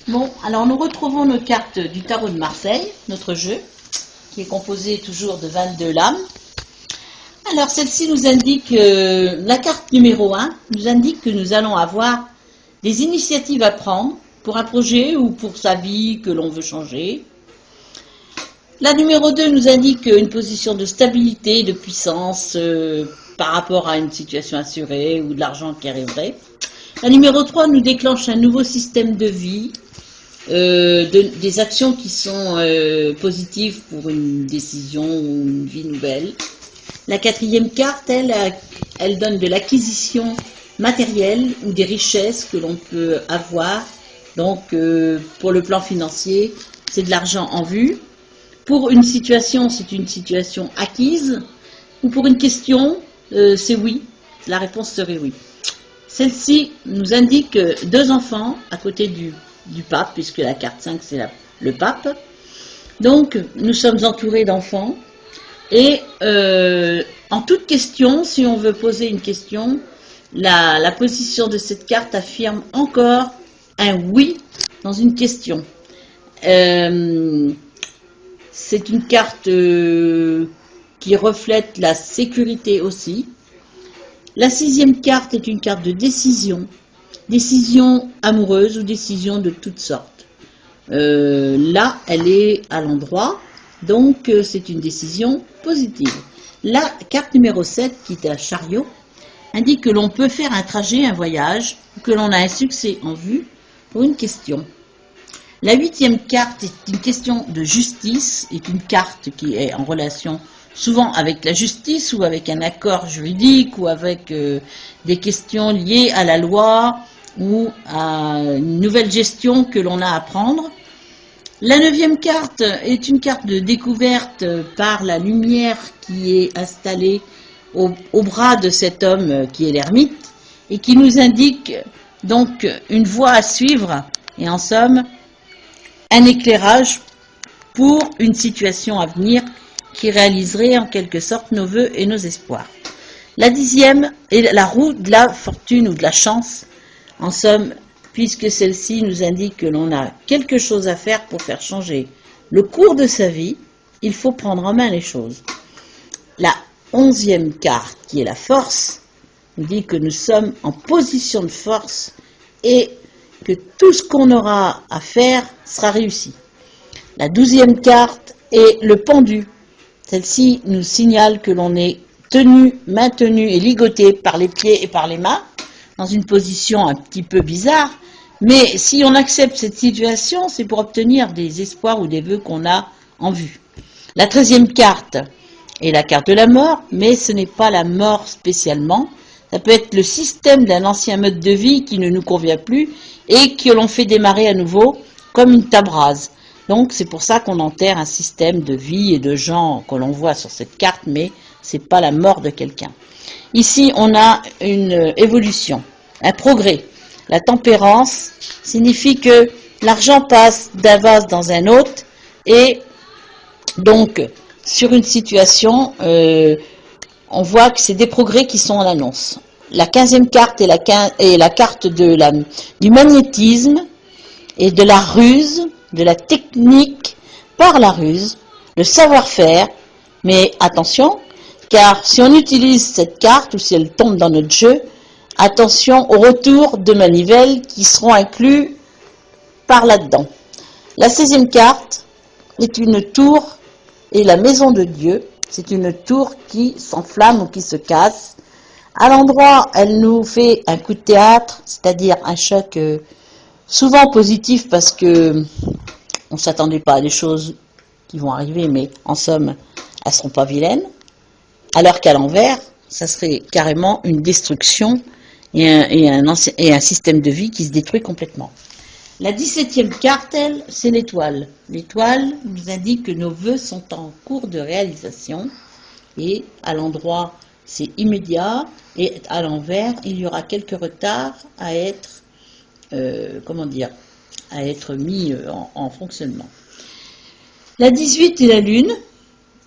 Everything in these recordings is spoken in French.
Bon, alors nous retrouvons nos cartes du tarot de Marseille, notre jeu, qui est composé toujours de 22 lames. Alors celle-ci nous indique, la carte numéro 1 nous indique que nous allons avoir des initiatives à prendre pour un projet ou pour sa vie que l'on veut changer. La numéro 2 nous indique une position de stabilité, de puissance par rapport à une situation assurée ou de l'argent qui arriverait. La numéro 3 nous déclenche un nouveau système de vie, des actions qui sont positives pour une décision ou une vie nouvelle. La quatrième carte, elle donne de l'acquisition matérielle ou des richesses que l'on peut avoir. Donc, pour le plan financier, c'est de l'argent en vue. Pour une situation, c'est une situation acquise. Ou pour une question, c'est oui. La réponse serait oui. Celle-ci nous indique deux enfants à côté du pape, puisque la carte 5, c'est le pape. Donc, nous sommes entourés d'enfants. Et en toute question, si on veut poser une question, la position de cette carte affirme encore un oui dans une question. C'est une carte qui reflète la sécurité aussi. La sixième carte est une carte de décision, décision amoureuse ou décision de toutes sortes. Là, elle est à l'endroit, donc c'est une décision positive. La carte numéro 7, qui est un chariot, indique que l'on peut faire un trajet, un voyage, ou que l'on a un succès en vue pour une question. La huitième carte est une question de justice, est une carte qui est en relation souvent avec la justice ou avec un accord juridique ou avec des questions liées à la loi ou à une nouvelle gestion que l'on a à prendre. La neuvième carte est une carte de découverte par la lumière qui est installée au bras de cet homme qui est l'ermite et qui nous indique donc une voie à suivre et en somme un éclairage pour une situation à venir qui réaliserait en quelque sorte nos vœux et nos espoirs. La dixième est la roue de la fortune ou de la chance, en somme, puisque celle-ci nous indique que l'on a quelque chose à faire pour faire changer le cours de sa vie, il faut prendre en main les choses. La 11e carte, qui est la force, nous dit que nous sommes en position de force et que tout ce qu'on aura à faire sera réussi. La 12e carte est le pendu. Celle-ci nous signale que l'on est tenu, maintenu et ligoté par les pieds et par les mains, dans une position un petit peu bizarre, mais si on accepte cette situation, c'est pour obtenir des espoirs ou des vœux qu'on a en vue. La 13e carte est la carte de la mort, mais ce n'est pas la mort spécialement. Ça peut être le système d'un ancien mode de vie qui ne nous convient plus et que l'on fait démarrer à nouveau comme une table rase. Donc c'est pour ça qu'on enterre un système de vie et de gens que l'on voit sur cette carte, mais ce n'est pas la mort de quelqu'un. Ici, on a une évolution, un progrès. La tempérance signifie que l'argent passe d'un vase dans un autre et donc sur une situation, on voit que c'est des progrès qui sont en annonce. La 15e carte est la carte du magnétisme et de la ruse, de la technique par la ruse, le savoir-faire, mais attention, car si on utilise cette carte ou si elle tombe dans notre jeu, attention au retour de manivelles qui seront inclus par là-dedans. La 16e carte est une tour et la maison de Dieu, c'est une tour qui s'enflamme ou qui se casse. À l'endroit, elle nous fait un coup de théâtre, c'est-à-dire un choc souvent positif parce que on ne s'attendait pas à des choses qui vont arriver, mais en somme, elles ne seront pas vilaines. Alors qu'à l'envers, ça serait carrément une destruction et un système de vie qui se détruit complètement. La 17e carte, elle, c'est l'étoile. L'étoile nous indique que nos vœux sont en cours de réalisation et à l'endroit, c'est immédiat et à l'envers, il y aura quelques retards à être à être mis en fonctionnement. La 18 est la lune,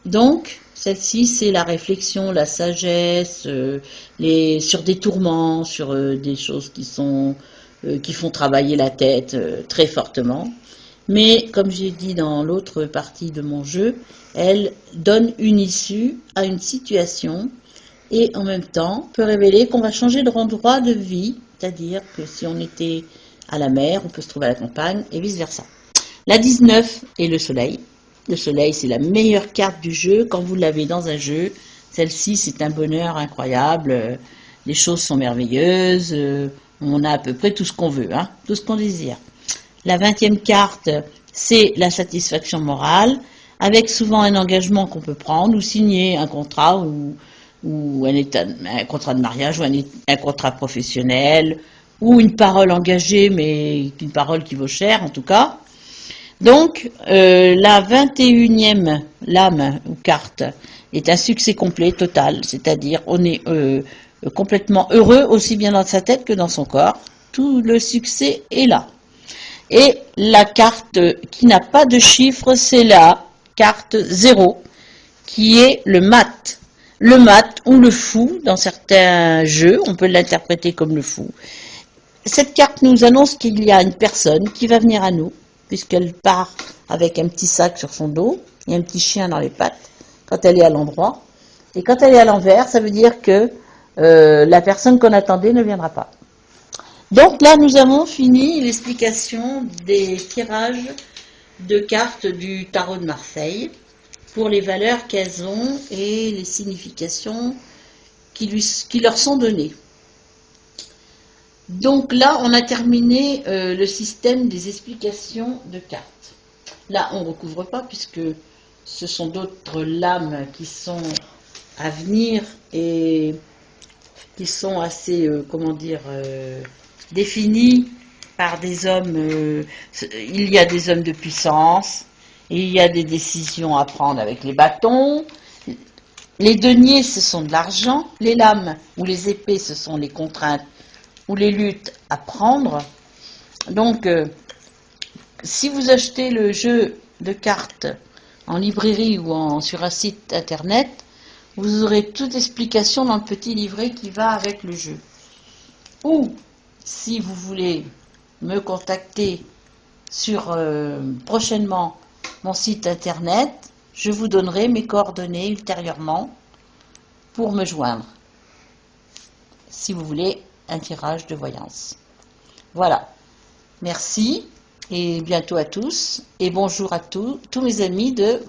donc celle-ci c'est la réflexion, la sagesse, sur des tourments, sur des choses qui sont qui font travailler la tête très fortement. Mais comme j'ai dit dans l'autre partie de mon jeu, elle donne une issue à une situation et en même temps peut révéler qu'on va changer d'endroit de vie, c'est-à-dire que si on était à la mer, on peut se trouver à la campagne et vice-versa. La 19 est le soleil. Le soleil, c'est la meilleure carte du jeu. Quand vous l'avez dans un jeu, celle-ci, c'est un bonheur incroyable. Les choses sont merveilleuses. On a à peu près tout ce qu'on veut, hein, tout ce qu'on désire. La 20e carte, c'est la satisfaction morale, avec souvent un engagement qu'on peut prendre ou signer un contrat ou un contrat de mariage ou un contrat professionnel ou une parole engagée, mais une parole qui vaut cher en tout cas. Donc, la 21e lame ou carte est un succès complet, total, c'est-à-dire on est complètement heureux aussi bien dans sa tête que dans son corps. Tout le succès est là. Et la carte qui n'a pas de chiffre, c'est la carte 0, qui est le mat. Le mat ou le fou, dans certains jeux, on peut l'interpréter comme le fou. Cette carte nous annonce qu'il y a une personne qui va venir à nous, puisqu'elle part avec un petit sac sur son dos et un petit chien dans les pattes, quand elle est à l'endroit. Et quand elle est à l'envers, ça veut dire que la personne qu'on attendait ne viendra pas. Donc là, nous avons fini l'explication des tirages de cartes du tarot de Marseille pour les valeurs qu'elles ont et les significations qui leur sont données. Donc là, on a terminé le système des explications de cartes. Là, on ne recouvre pas puisque ce sont d'autres lames qui sont à venir et qui sont assez, comment dire, définies par des hommes. Il y a des hommes de puissance, il y a des décisions à prendre avec les bâtons. Les deniers, ce sont de l'argent. Les lames ou les épées, ce sont les contraintes ou les luttes à prendre. Donc, si vous achetez le jeu de cartes en librairie ou sur un site internet, vous aurez toute explication dans le petit livret qui va avec le jeu. Ou, si vous voulez me contacter sur prochainement mon site internet, je vous donnerai mes coordonnées ultérieurement pour me joindre, si vous voulez un tirage de voyance. Voilà. Merci et bientôt à tous et bonjour à tous mes amis de